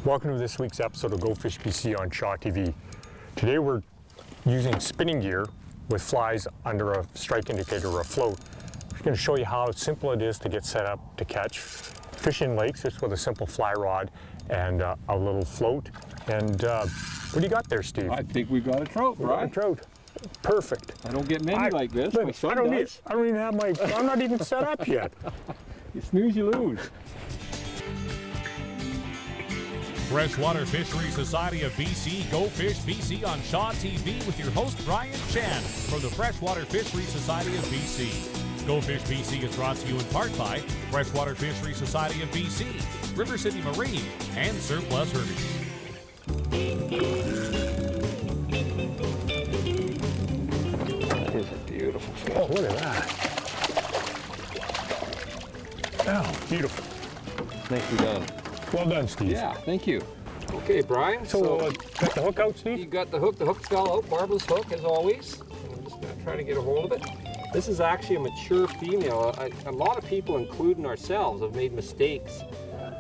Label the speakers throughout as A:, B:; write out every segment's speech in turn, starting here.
A: Welcome to this week's episode of Go Fish BC on Shaw TV. Today we're using spinning gear with flies under a strike indicator or a float. We're going to show you how simple it is to get set up to catch fish in lakes just with a simple fly rod and a little float. And what do you got there, Steve?
B: I think we've got a trout, right?
A: A trout. Perfect.
B: I don't get many like this. My son does.
A: I don't even have my, I'm not even set up yet.
B: You snooze, you lose.
C: Freshwater Fishery Society of BC, Go Fish BC on Shaw TV with your host Brian Chan from the Freshwater Fishery Society of BC. Go Fish BC is brought to you in part by Freshwater Fishery Society of BC, River City Marine, and Surplus Herbies.
B: That is a beautiful fish.
A: Oh, look at that. Oh, beautiful.
B: Nicely done.
A: Well done, Steve.
B: Yeah, thank you. Okay, Brian.
A: So got the hook out, Steve?
B: You got the hook. The hook fell out. Marvelous hook, as always. I'm just going to try to get a hold of it. This is actually a mature female. A lot of people, including ourselves, have made mistakes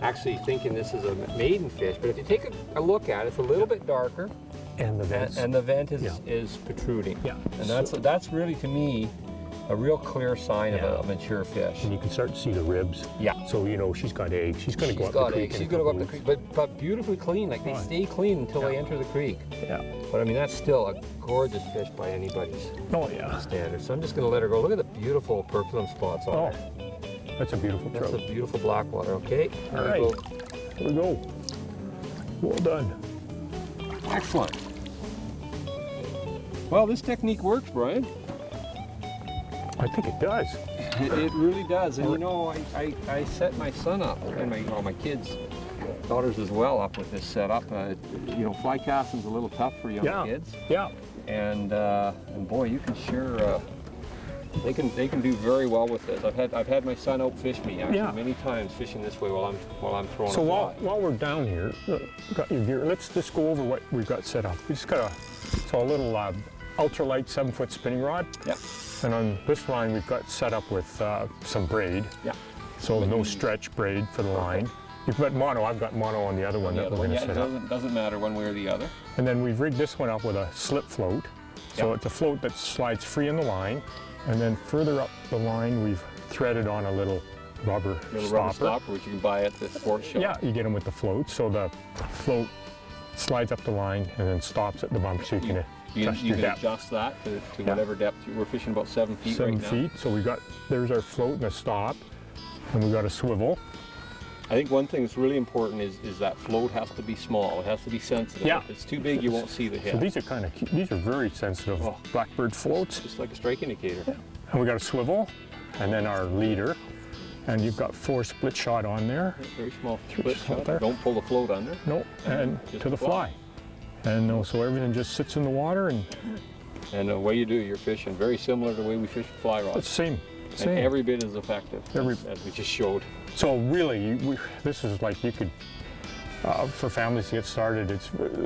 B: actually thinking this is a maiden fish. But if you take a look at it, it's a little bit darker.
A: And the vent.
B: And the vent is protruding.
A: Yeah.
B: And that's really, to me, a real clear sign of a mature fish.
A: And you can start to see the ribs.
B: Yeah.
A: So you know she's got eggs. She's going to go up the creek.
B: She's going to go up the creek, but beautifully clean. Like they stay clean until they enter the creek.
A: Yeah.
B: But I mean, that's still a gorgeous fish by anybody's standard. So I'm just going to let her go. Look at the beautiful perculum spots on her.
A: That's a beautiful trout.
B: That's a beautiful blackwater. Okay.
A: All right. Here we go. Well done.
B: Excellent. Well, this technique works, Brian.
A: I think it does.
B: It really does. And you know, I set my son up, and my kids, daughters as well, up with this setup. You know, fly casting's a little tough for young kids.
A: Yeah.
B: And boy, you can sure they can do very well with this. I've had my son outfish me actually many times fishing this way while I'm throwing a fly.
A: While we're down here, got your gear. Let's just go over what we've got set up. We just got a little ultralight 7-foot spinning rod.
B: Yep.
A: And on this line we've got set up with some braid.
B: Yeah.
A: So no stretch braid for the line. You've got mono. I've got mono on the other one that we're going to set up.
B: It doesn't matter one way or the other.
A: And then we've rigged this one up with a slip float. So it's a float that slides free in the line. And then further up the line we've threaded on a little rubber stopper,
B: which you can buy at the sports shop.
A: Yeah, you get them with the float. So the float slides up the line and then stops at the bump so you can adjust your depth.
B: Adjust that to whatever depth. We're fishing about 7 feet right now.
A: 7 feet. So we got, there's our float and a stop. And we got a swivel.
B: I think one thing that's really important is that float has to be small. It has to be sensitive.
A: Yeah.
B: If it's too big, you won't see the head.
A: So these are kind of cute. These are very sensitive blackbird floats.
B: Just like a strike indicator.
A: Yeah. And we got a swivel, and then our leader. And you've got 4 split shot on there.
B: Very small split shot.
A: There.
B: Don't pull the float under.
A: No, and to the fly. And so everything just sits in the water.
B: And the way you do your fishing, very similar to the way we fish with fly rods.
A: It's the same.
B: And every bit as effective, as we just showed.
A: So really, this is like you could, for families to get started,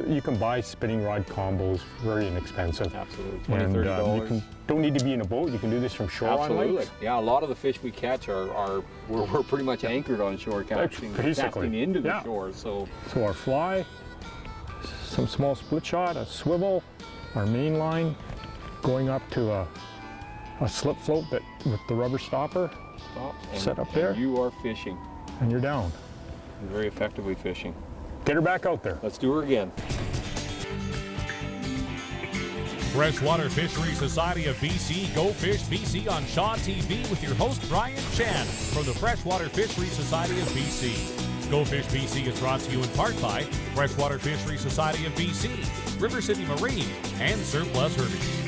A: you can buy spinning rod combos, very inexpensive.
B: Absolutely, $20, $30.
A: You don't need to be in a boat. You can do this from shore on lakes.
B: Yeah, a lot of the fish we catch we're pretty much anchored on shore, casting into the shore. So
A: our fly, some small split shot, a swivel, our main line, going up to a slip float with the rubber stopper set up there.
B: You are fishing.
A: And you're down.
B: You're very effectively fishing.
A: Get her back out there.
B: Let's do her again.
C: Freshwater Fishery Society of BC, Go Fish BC on Shaw TV with your host Brian Chan from the Freshwater Fishery Society of BC. Go Fish BC is brought to you in part by Freshwater Fishery Society of BC, River City Marine, and Surplus Herbies.